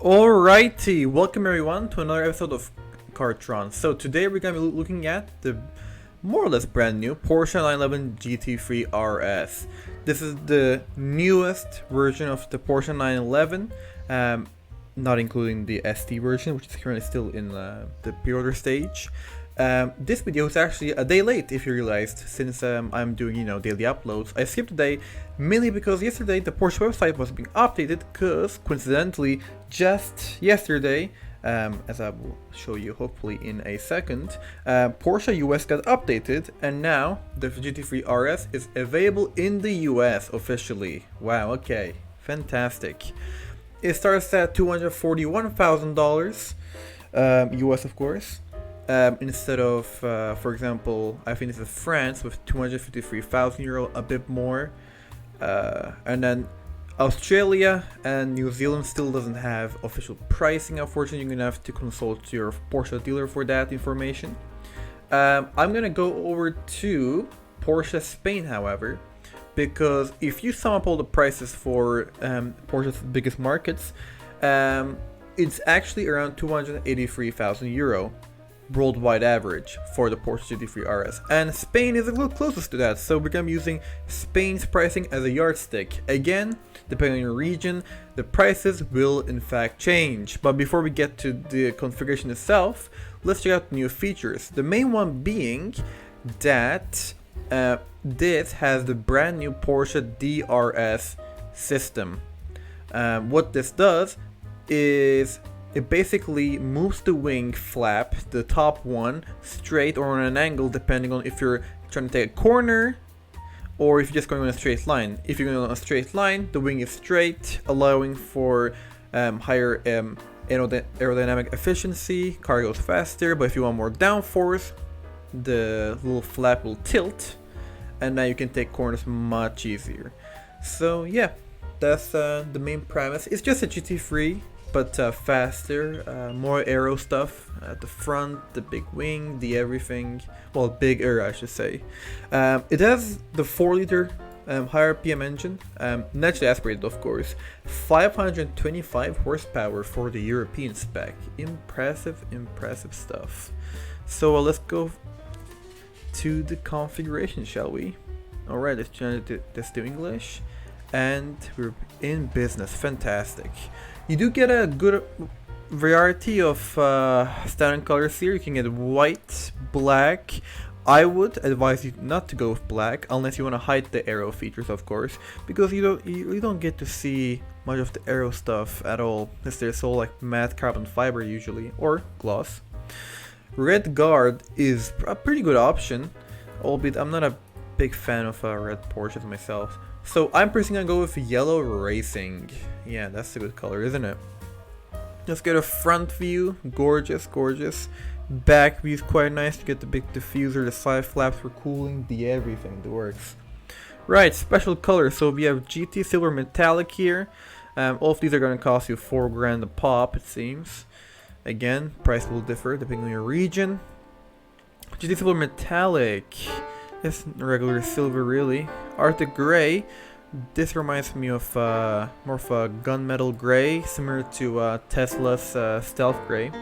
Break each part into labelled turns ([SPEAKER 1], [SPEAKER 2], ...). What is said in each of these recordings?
[SPEAKER 1] Alrighty, welcome everyone to another episode of Cartron. So today we're going to be looking at the more or less brand new Porsche 911 GT3 RS. This is the newest version of the Porsche 911, not including the ST version, which is currently still in the pre-order stage. This video is actually a day late, if you realized, since I'm doing, daily uploads. I skipped a day, mainly because yesterday the Porsche website was being updated, because coincidentally, just yesterday, as I will show you hopefully in a second, Porsche US got updated, and now the GT3 RS is available in the US officially. Wow, okay, fantastic. It starts at $241,000 US, of course. Instead of, for example, I think this is France with €253,000, a bit more. And then Australia and New Zealand still doesn't have official pricing, unfortunately. You're going to have to consult your Porsche dealer for that information. I'm going to go over to Porsche Spain, however, because if you sum up all the prices for Porsche's biggest markets, it's actually around €283,000 worldwide average for the Porsche GT3 RS, and Spain is a little closest to that, so we're going to be using Spain's pricing as a yardstick. Again, depending on your region, the prices will in fact change. But before we get to the configuration itself, let's check out the new features. The main one being that this has the brand new Porsche DRS system. What this does is it basically moves the wing flap, the top one, straight or on an angle, depending on if you're trying to take a corner or if you're just going on a straight line. If you're going on a straight line, the wing is straight, allowing for higher aerodynamic efficiency, car goes faster. But if you want more downforce, the little flap will tilt, and now you can take corners much easier. So yeah, that's the main premise. It's just a GT3, but faster, more aero stuff at the front, the big wing, the everything. Well, bigger, I should say. It has the 4-liter higher RPM engine, naturally aspirated, of course. 525 horsepower for the European spec. Impressive stuff. So let's go to the configuration, shall we? Alright, let's change this to English. And we're in business. Fantastic. You do get a good variety of standard colors here. You can get white, black. I would advise you not to go with black unless you want to hide the aero features, of course, because you don't get to see much of the aero stuff at all, since they're so like matte carbon fiber usually, or gloss. Red guard is a pretty good option, albeit I'm not a big fan of red Porsches myself. So I'm personally gonna go with yellow racing. Yeah, that's a good color, isn't it? Let's get a front view. Gorgeous. Back view is quite nice. You get the big diffuser, the side flaps for cooling, the everything that works. Right, special colors. So we have GT Silver Metallic here. All of these are gonna cost you $4,000 a pop, it seems. Again, price will differ depending on your region. GT Silver Metallic. It's regular silver, really. Arctic Gray. This reminds me of more of a gunmetal gray, similar to Tesla's Stealth Gray.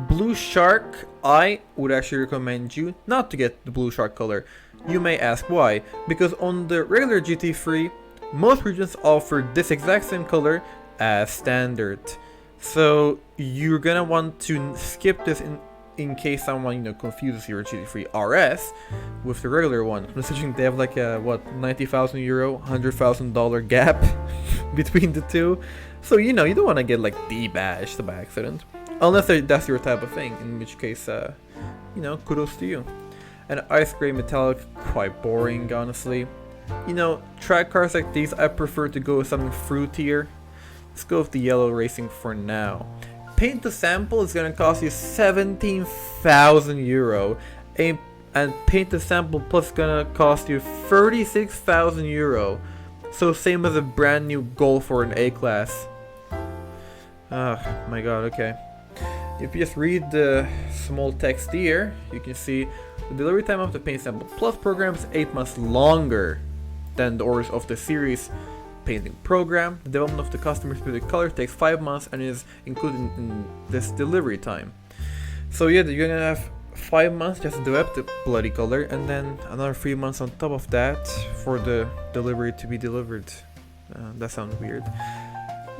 [SPEAKER 1] Blue Shark. I would actually recommend you not to get the Blue Shark color. You may ask why. Because on the regular GT3, most regions offer this exact same color as standard. So you're gonna want to skip this in case someone confuses your GT3 RS with the regular one. Considering they have like a €90,000, $100,000 gap between the two, so you don't want to get like debashed by accident, unless that's your type of thing, in which case kudos to you. And ice gray metallic, quite boring, honestly. Track cars like these, I prefer to go with something fruitier. Let's go with the yellow racing for now. Paint to sample is going to cost you €17,000, and paint to sample plus is going to cost you €36,000. So same as a brand new Golf or an A-Class. Oh my god, okay. If you just read the small text here, you can see the delivery time of the paint sample plus program is 8 months longer than the orders of the series painting program. The development of the custom specific color takes 5 months and is included in this delivery time. So yeah, you're gonna have 5 months just to develop the bloody color, and then another 3 months on top of that for the delivery to be delivered. That sounds weird.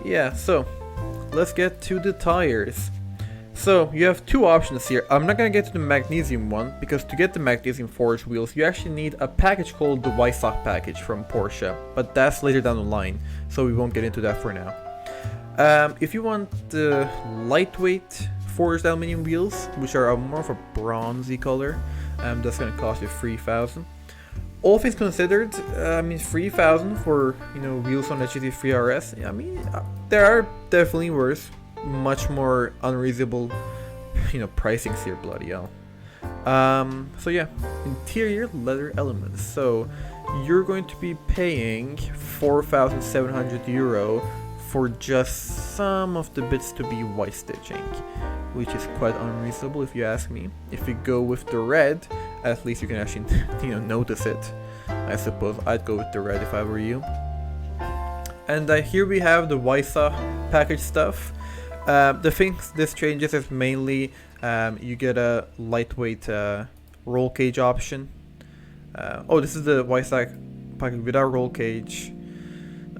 [SPEAKER 1] Yeah, so let's get to the tires. So you have two options here. I'm not gonna get to the magnesium one, because to get the magnesium forged wheels you actually need a package called the Weissach package from Porsche, but that's later down the line, so we won't get into that for now. If you want the lightweight forged aluminum wheels, which are more of a bronzy color, that's gonna cost you 3,000. All things considered, I mean 3,000 for wheels on the GT3 RS. I mean there are definitely worse, much more unreasonable, pricings here, bloody hell. So yeah, interior leather elements. So you're going to be paying 4,700 euro for just some of the bits to be white stitching, which is quite unreasonable if you ask me. If you go with the red, at least you can actually notice it. I suppose I'd go with the red if I were you. And here we have the Weissach package stuff. The things this changes is mainly you get a lightweight roll cage option. Oh, this is the Weissach package without roll cage.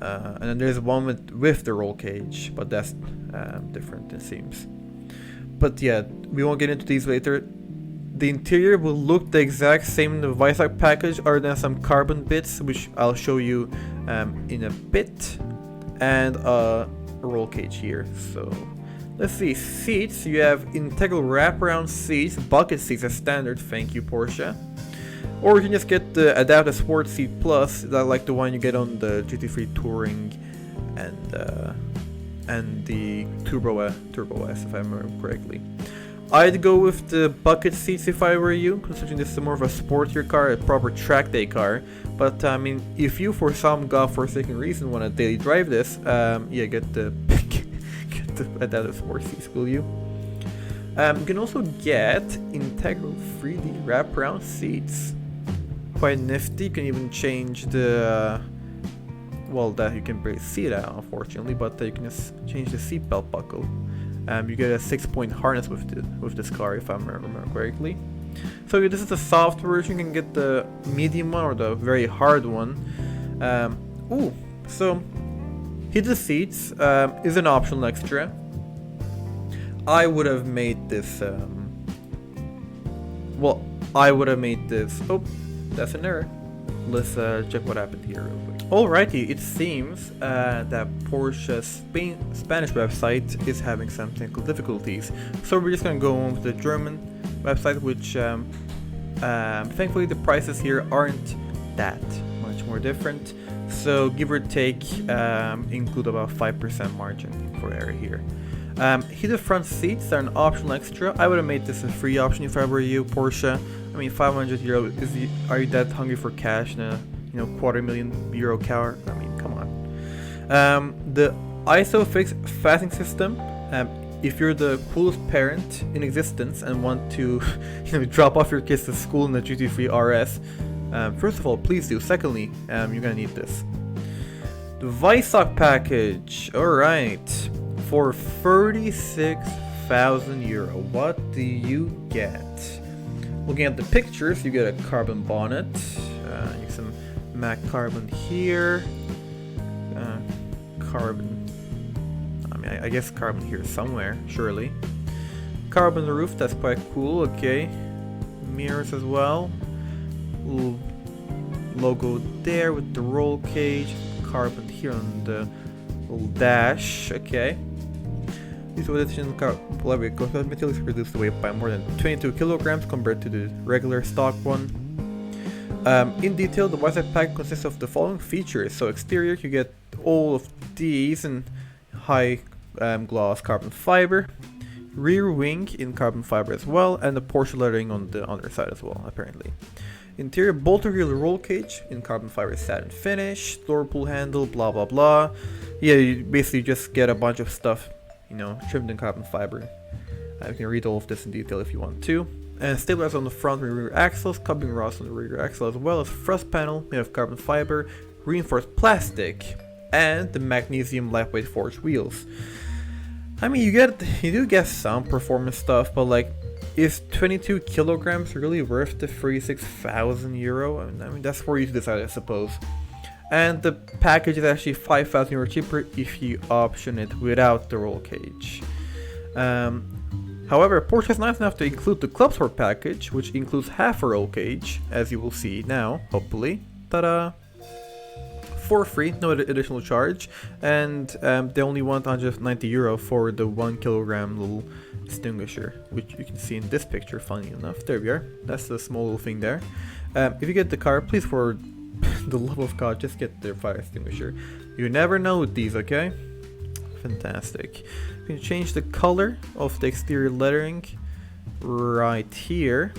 [SPEAKER 1] And then there's one with the roll cage, but that's different it seems. But yeah, we won't get into these later. The interior will look the exact same in the Weissach package, other than some carbon bits, which I'll show you in a bit, and a roll cage here. So let's see, seats. You have integral wraparound seats, bucket seats as standard. Thank you, Porsche. Or you can just get the adaptive sport seat plus, that like the one you get on the GT3 Touring and the Turbo S, if I remember correctly. I'd go with the bucket seats if I were you, considering this is more of a sportier car, a proper track day car. But I mean, if you for some godforsaken reason want to daily drive this, yeah, get the adaptive sport seats, will you? You can also get integral 3D wraparound seats. Quite nifty. You can even change the well, that you can barely see it out, unfortunately, but you can just change the seatbelt buckle. You get a 6-point harness with this car, if I remember correctly. So this is the soft version. You can get the medium one or the very hard one. Ooh, so heated seats is an optional extra. I would have made this. Well, I would have made this. Oh, that's an error. Let's check what happened here real quick. Alrighty, it seems that Porsche's Spanish website is having some technical difficulties. So we're just gonna go on with the German website, which thankfully the prices here aren't that much more different. So give or take, include about 5% margin for error here. Heated front seats are an optional extra. I would have made this a free option if I were you, Porsche. I mean, 500 euro. Are you that hungry for cash in a €250,000 car? I mean, come on. The ISOFIX fastening system. If you're the coolest parent in existence and want to, drop off your kids to school in the GT3 RS, first of all, please do. Secondly, you're gonna need this. The Weissach package. All right. For 36,000 euro, what do you get? Looking at the pictures, you get a carbon bonnet, some matte carbon here, carbon, I mean, I guess carbon here somewhere, surely. Carbon roof, that's quite cool, okay. Mirrors as well. Little logo there with the roll cage, carbon here on the little dash, okay. This additional cosmetic materials reduced the weight by more than 22 kilograms compared to the regular stock one. In detail, the Weissach pack consists of the following features. So exterior, you get all of these in high gloss carbon fiber. Rear wing in carbon fiber as well, and the Porsche lettering on the underside as well, apparently. Interior bolter reel roll cage in carbon fiber satin finish. Door pull handle, blah blah blah. Yeah, you basically just get a bunch of stuff, trimmed in carbon fiber. You can read all of this in detail if you want to. And stabilizer on the front and rear axles, coupling rods on the rear axle, as well as thrust panel made of carbon fiber, reinforced plastic. and the magnesium lightweight forged wheels. I mean, you do get some performance stuff, but like, is 22 kilograms really worth the 36,000 euro? I mean, that's for you to decide, I suppose. And the package is actually 5,000 euro cheaper if you option it without the roll cage. However, Porsche is nice enough to include the Club Sport package, which includes half a roll cage, as you will see now, hopefully. Ta-da! For free, no additional charge, and they only want 190 euro for the 1 kilogram little extinguisher, which you can see in this picture, funny enough. There we are, that's the small little thing there. If you get the car, please, for the love of God, just get the fire extinguisher. You never know with these, okay? Fantastic. You can change the color of the exterior lettering right here.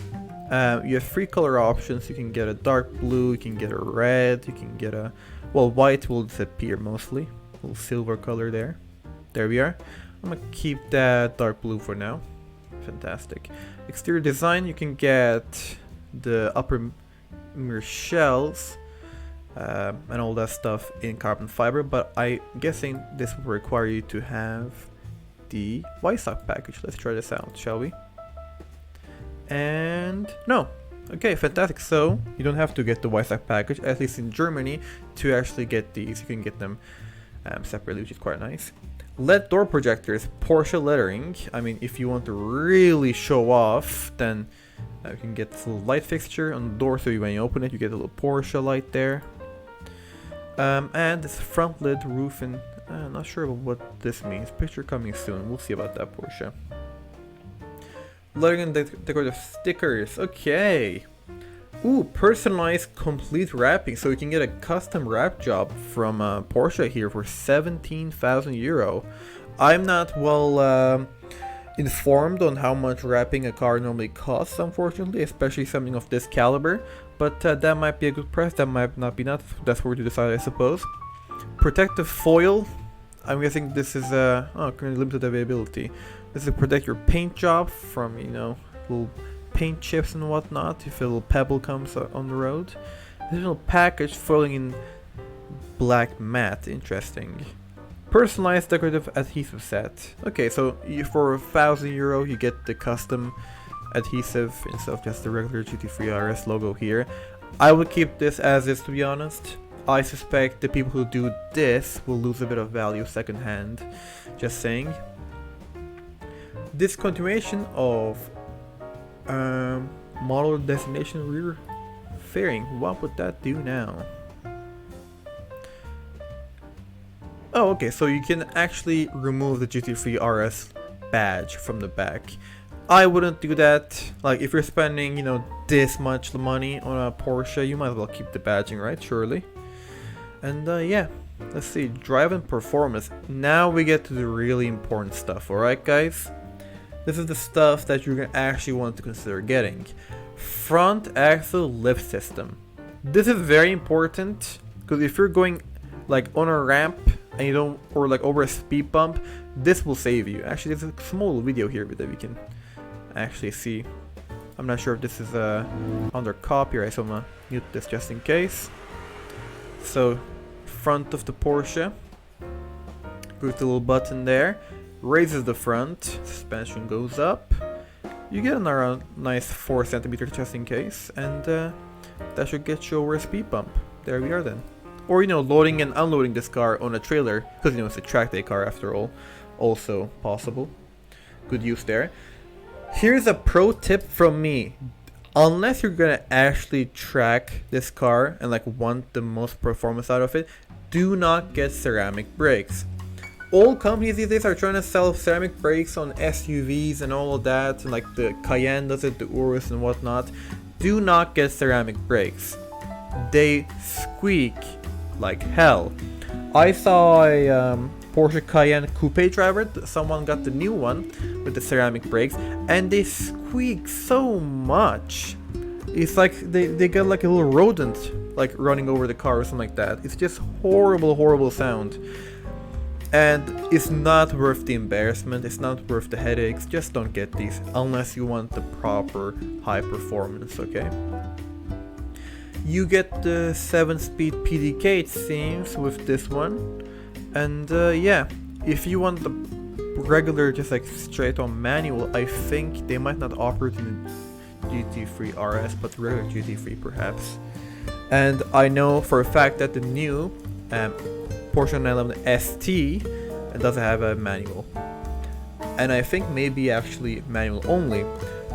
[SPEAKER 1] You have 3 color options. You can get a dark blue, you can get a red, you can get a... well, white will disappear mostly. A little silver color there. There we are. I'm gonna keep that dark blue for now. Fantastic. Exterior design, you can get the upper mirror shells and all that stuff in carbon fiber, but I'm guessing this will require you to have the Weissach package. Let's try this out, shall we? And no. Okay, fantastic. So you don't have to get the Weissach package, at least in Germany, to actually get these. You can get them separately, which is quite nice. LED door projectors, Porsche lettering. I mean, if you want to really show off, then you can get this little light fixture on the door, so when you open it, you get a little Porsche light there. And this front lid roof, and I'm not sure what this means. Picture coming soon. We'll see about that, Porsche. Lettering and decorative stickers. Okay. Ooh, personalized complete wrapping. So you can get a custom wrap job from Porsche here for 17,000 euro. I'm not well informed on how much wrapping a car normally costs, unfortunately, especially something of this caliber. But that might be a good price, that might not be not. That's where to decide, I suppose. Protective foil. I'm guessing this is currently limited availability. This is to protect your paint job from, you know, little paint chips and whatnot if a little pebble comes on the road. Additional package foiling in black matte. Interesting. Personalized decorative adhesive set. Okay, so for 1,000 euro you get the custom adhesive instead of just the regular GT3 RS logo here. I would keep this as is, to be honest. I suspect the people who do this will lose a bit of value secondhand. Just saying. Discontinuation of model destination rear fairing. What would that do now? Oh, okay, so you can actually remove the GT3 RS badge from the back. I wouldn't do that. Like, if you're spending, you know, this much money on a Porsche, you might as well keep the badging, right? Surely. And yeah, let's see, drive and performance. Now we get to the really important stuff, alright guys? This is the stuff that you're gonna actually want to consider getting. Front axle lift system. This is very important, because if you're going like on a ramp and you don't, or like over a speed bump, this will save you. Actually, there's a small video here that we can actually see. I'm not sure if this is under copyright, so I'm gonna mute this just in case. So, front of the Porsche, with the little button there, raises the front, suspension goes up, you get another nice 4 centimeters just in case, and that should get you over a speed bump. There we are then. Or, you know, loading and unloading this car on a trailer, because, you know, it's a track day car after all, also possible. Good use there. Here's a pro tip from me. Unless you're gonna actually track this car and like want the most performance out of it, do not get ceramic brakes. All companies these days are trying to sell ceramic brakes on SUVs and all of that, and like the Cayenne does it, the Urus and whatnot. Do not get ceramic brakes. They squeak like hell. I saw a Porsche Cayenne Coupe driver, someone got the new one with the ceramic brakes, and they squeak so much. It's like they get like a little rodent like running over the car or something like that. It's just horrible sound. And it's not worth the embarrassment, it's not worth the headaches. Just don't get these unless you want the proper high performance, okay? You get the 7-speed PDK it seems with this one, and yeah, if you want the regular just like straight on manual, I think they might not offer it in GT3 RS, but regular GT3 perhaps. And I know for a fact that the new Porsche 911 ST doesn't have a manual, and I think maybe actually manual only.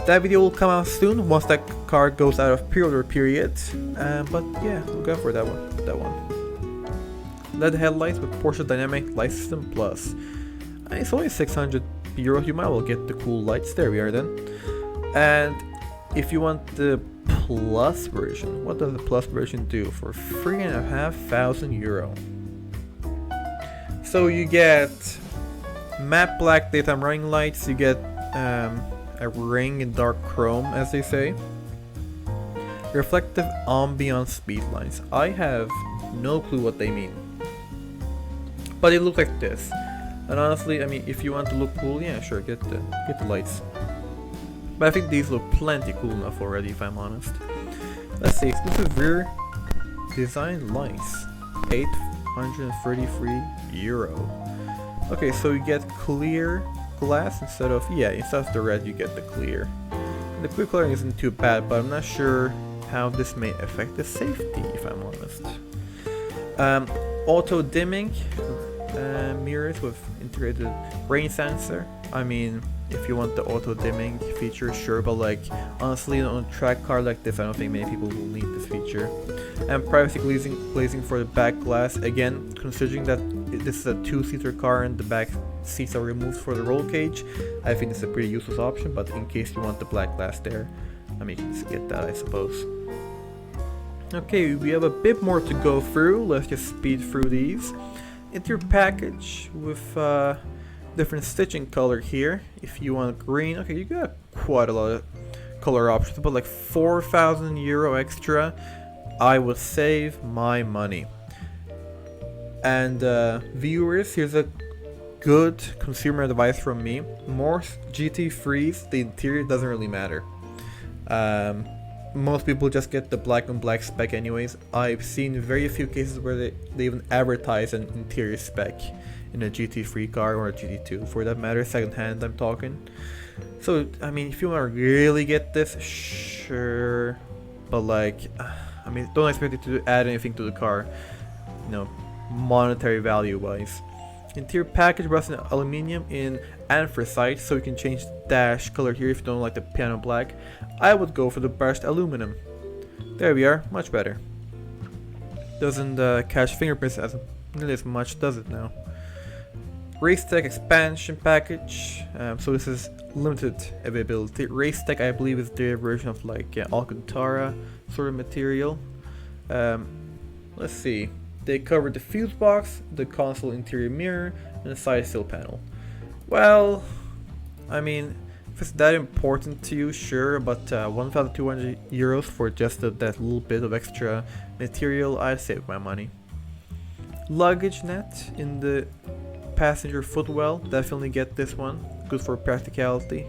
[SPEAKER 1] That video will come out soon once that car goes out of pre-order period, but yeah, look out for that one. LED headlights with Porsche Dynamic Light System Plus. It's only 600 euros, you might well get the cool lights. There we are then. And if you want the Plus version, what does the Plus version do for 3,500 euro? So you get matte black daytime running lights, you get a ring in dark chrome, as they say. Reflective ambient speed lines. I have no clue what they mean, but it looks like this. And honestly, I mean, if you want to look cool, yeah, sure, get the lights. But I think these look plenty cool enough already, if I'm honest. Let's see, exclusive rear design lights, 833 euro. Okay, so you get clear glass instead of the red, you get the clear. The clear coloring isn't too bad, but I'm not sure how this may affect the safety, if I'm honest. Auto dimming mirrors with integrated rain sensor. I mean, if you want the auto dimming feature, sure, but like honestly on a track car like this, I don't think many people will need this feature. And privacy glazing for the back glass. Again, considering that this is a 2-seater car and the back seats are removed for the roll cage, I think it's a pretty useless option, but in case you want the black glass there, I mean, you can just get that, I suppose. Okay, we have a bit more to go through. Let's just speed through these. Interior package with different stitching color here. If you want green, okay, you got quite a lot of color options, but like 4,000 euro extra, I would save my money. And viewers, here's a good consumer advice from me. Most GT3s, the interior doesn't really matter. Most people just get the black on black spec anyways. I've seen very few cases where they even advertise an interior spec in a GT3 car or a GT2 for that matter, second hand I'm talking. So I mean, if you want to really get this, sure, but like I mean, don't expect it to add anything to the car, you know, monetary value wise. Interior package brushed in aluminium in anthracite, so you can change the dash color here if you don't like the piano black. I would go for the brushed aluminum. There we are, much better. Doesn't catch fingerprints nearly as much, does it now? Race Tech expansion package. So this is limited availability. Race Tech, I believe, is their version of like Alcantara sort of material. Let's see. They covered the fuse box, the console interior mirror, and the side sill panel. Well, I mean, if it's that important to you, sure, but 1,200 euros for just that little bit of extra material, I'd save my money. Luggage net in the passenger footwell, definitely get this one. Good for practicality.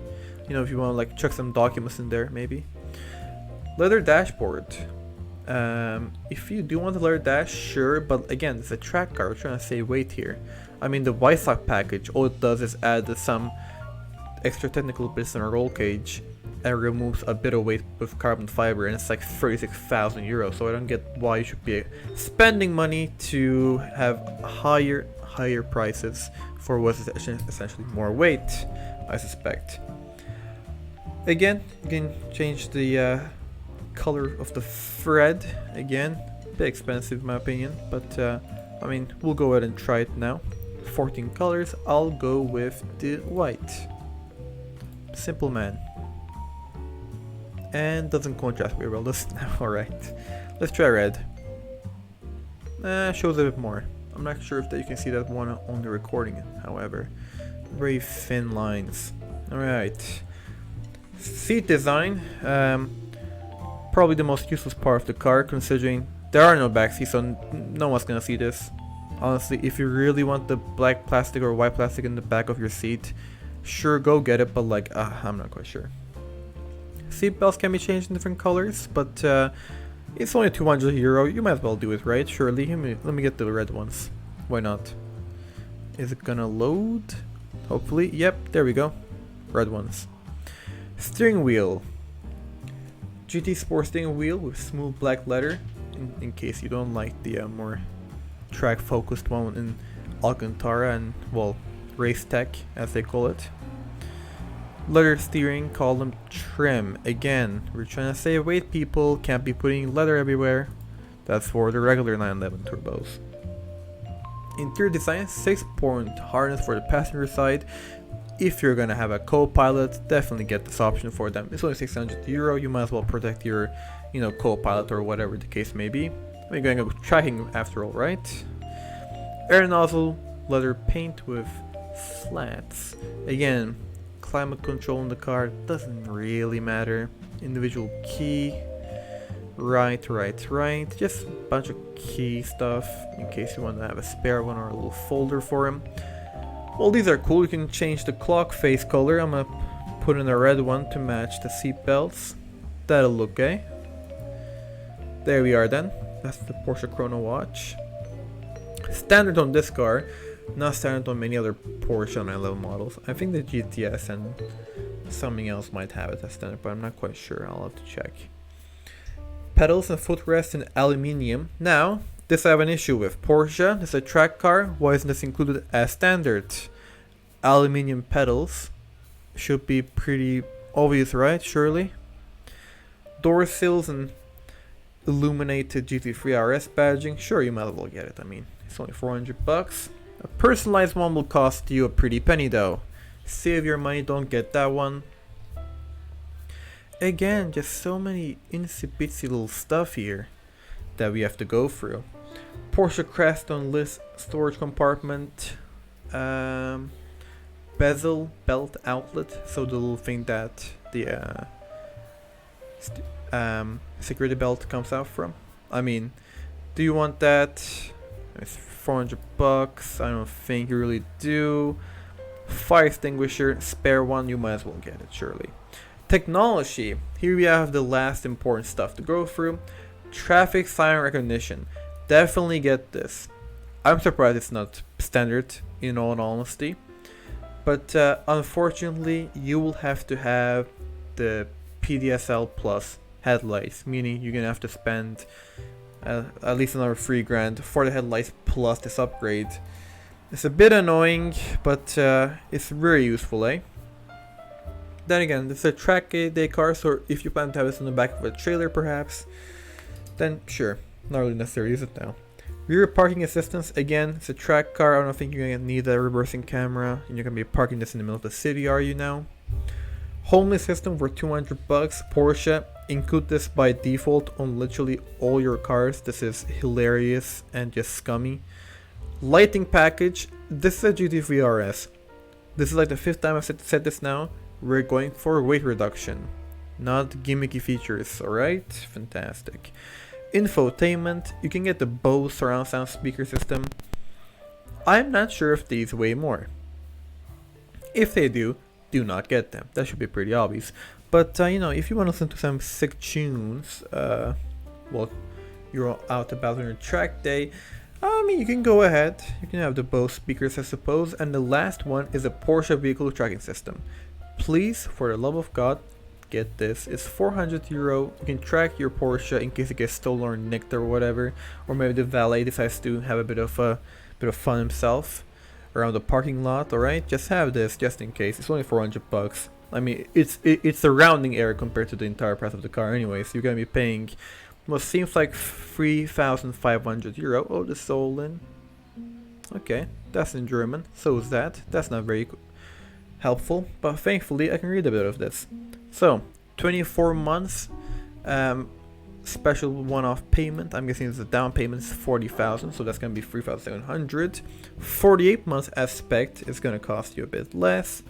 [SPEAKER 1] You know, if you want to like chuck some documents in there, maybe. Leather dashboard. If you do want a leather dash, sure, but again, it's a track car. We're trying to save weight here. I mean, the white stock package, all it does is add some extra technical bits in a roll cage and removes a bit of weight with carbon fiber, and it's like 36,000 euros. So I don't get why you should be spending money to have higher prices for what's essentially more weight, I suspect. Again, you can change the color of the thread. Again, a bit expensive in my opinion, but I mean, we'll go ahead and try it now. 14 colors, I'll go with the white. Simple man. And doesn't contrast very well, does it now? Alright, let's try red. Shows a bit more. I'm not sure if that you can see that one on the recording, however. Very thin lines. Alright. Seat design. Probably the most useless part of the car, considering there are no back seats, so no one's gonna see this. Honestly, if you really want the black plastic or white plastic in the back of your seat, sure, go get it, but like, I'm not quite sure. Seat belts can be changed in different colors, but It's only 200 euro, you might as well do it, right? Surely. Let me get the red ones. Why not? Is it gonna load? Hopefully. Yep, there we go. Red ones. Steering wheel. GT Sport steering wheel with smooth black leather. In case you don't like the more track focused one in Alcantara and, well, race tech as they call it. Leather steering column trim. Again, we're trying to save weight, people. Can't be putting leather everywhere. That's for the regular 911 turbos. Interior design, 6-point harness for the passenger side. If you're gonna have a co-pilot, definitely get this option for them. It's only 600 euro. You might as well protect your, co-pilot or whatever the case may be. We're going to go tracking after all, right? Air nozzle, leather paint with slats. Again, climate control in the car doesn't really matter. Individual key. Right. Just a bunch of key stuff in case you want to have a spare one or a little folder for him. Well, these are cool. You can change the clock face color. I'm gonna put in a red one to match the seat belts. That'll look okay. There we are then. That's the Porsche Chrono watch. Standard on this car, not standard on many other Porsche 911 models. I think the GTS and something else might have it as standard, but I'm not quite sure. I'll have to check. Pedals and footrest in aluminium. Now, this I have an issue with. Porsche, this is a track car. Why isn't this included as standard? Aluminium pedals should be pretty obvious, right? Surely. Door sills and illuminated GT3 RS badging. Sure, you might as well get it. I mean, it's only 400 bucks. A personalized one will cost you a pretty penny though. Save your money, don't get that one. Again, just so many itsy-bitsy little stuff here that we have to go through. Porsche Crest on list storage compartment. Bezel belt outlet, so the little thing that the security belt comes out from. I mean, do you want that? It's 400 bucks. I don't think you really do. Fire extinguisher, spare one, you might as well get it, surely. Technology. Here we have the last important stuff to go through. Traffic sign recognition. Definitely get this. I'm surprised it's not standard, in all honesty. But unfortunately, you will have to have the PDSL Plus headlights, meaning you're gonna have to spend at least another $3,000 for the headlights plus this upgrade. It's a bit annoying, but it's very useful, eh? Then again, this is a track day car, so if you plan to have this in the back of a trailer perhaps, then sure, not really necessary to use it now. Rear parking assistance, again, it's a track car. I don't think you're gonna need a reversing camera, and you're gonna be parking this in the middle of the city, are you now? Homely system for 200 bucks. Porsche, include this by default on literally all your cars. This is hilarious and just scummy. Lighting package, this is a GT3 RS. This is like the 5th time I've said this now. We're going for weight reduction, not gimmicky features, alright? Fantastic. Infotainment, you can get the Bose surround sound speaker system. I'm not sure if these weigh more. If they do not get them. That should be pretty obvious. But if you want to listen to some sick tunes, well, you're out about on your track day, I mean, you can go ahead. You can have the Bose speakers, I suppose. And the last one is a Porsche vehicle tracking system. Please, for the love of God, get this. It's 400 euro. You can track your Porsche in case it gets stolen or nicked or whatever, or maybe the valet decides to have a bit of fun himself around the parking lot. All right, just have this just in case. It's only 400 bucks. I mean, it's a rounding error compared to the entire price of the car anyway. So you're gonna be paying what seems like 3,500 euro. Oh, the Solon. Okay, that's in German. So is that. That's not very helpful, but thankfully I can read a bit of this. So 24 months, special one-off payment. I'm guessing the down payment is 40,000, so that's gonna be 3,700. 48 months as spec is gonna cost you a bit less.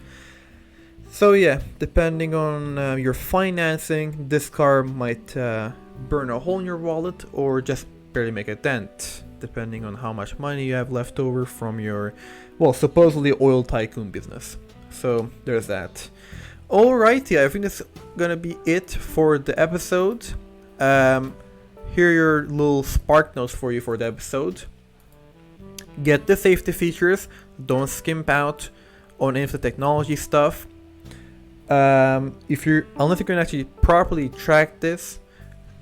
[SPEAKER 1] So yeah, depending on your financing, this car might burn a hole in your wallet or just barely make a dent, depending on how much money you have left over from your, well, supposedly oil tycoon business. So there's that. Alrighty, I think that's gonna be it for the episode. here are your little spark notes for you for the episode. Get the safety features, don't skimp out on any of the technology stuff. Unless you can actually properly track this,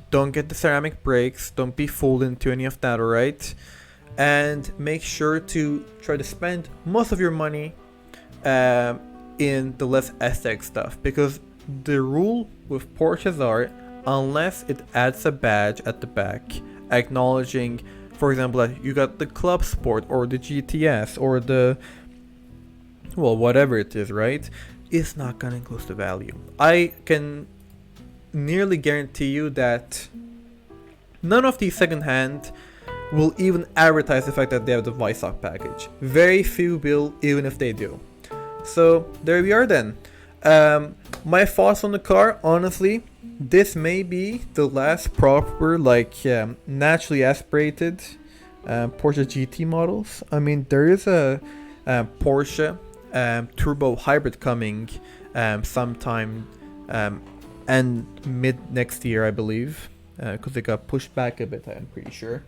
[SPEAKER 1] don't get the ceramic brakes, don't be fooled into any of that, alright? And make sure to try to spend most of your money in the less aesthetic stuff, because the rule with Porsches are, unless it adds a badge at the back acknowledging, for example, that you got the Club Sport or the GTS or the, well, whatever it is, right? It's not gonna increase the value. I can nearly guarantee you that none of these secondhand will even advertise the fact that they have the Weissach package. Very few will, even if they do. So there we are then. My thoughts on the car, honestly, this may be the last proper, naturally aspirated Porsche GT models. I mean, there is a Porsche turbo hybrid coming sometime and mid next year, I believe, because it got pushed back a bit, I'm pretty sure.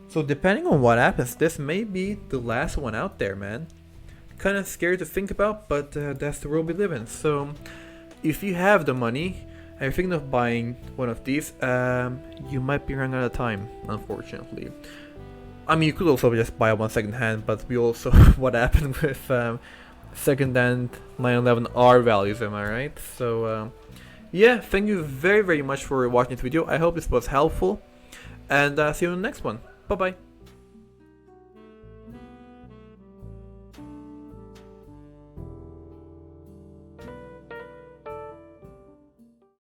[SPEAKER 1] So depending on what happens, this may be the last one out there, man. Kind of scary to think about, but that's the world we live in. So if you have the money and you're thinking of buying one of these, you might be running out of time, unfortunately. I mean, you could also just buy one secondhand, but we also what happened with secondhand 911R values, am I right? So yeah, thank you very much for watching this video. I hope this was helpful, and see you in the next one. Bye bye.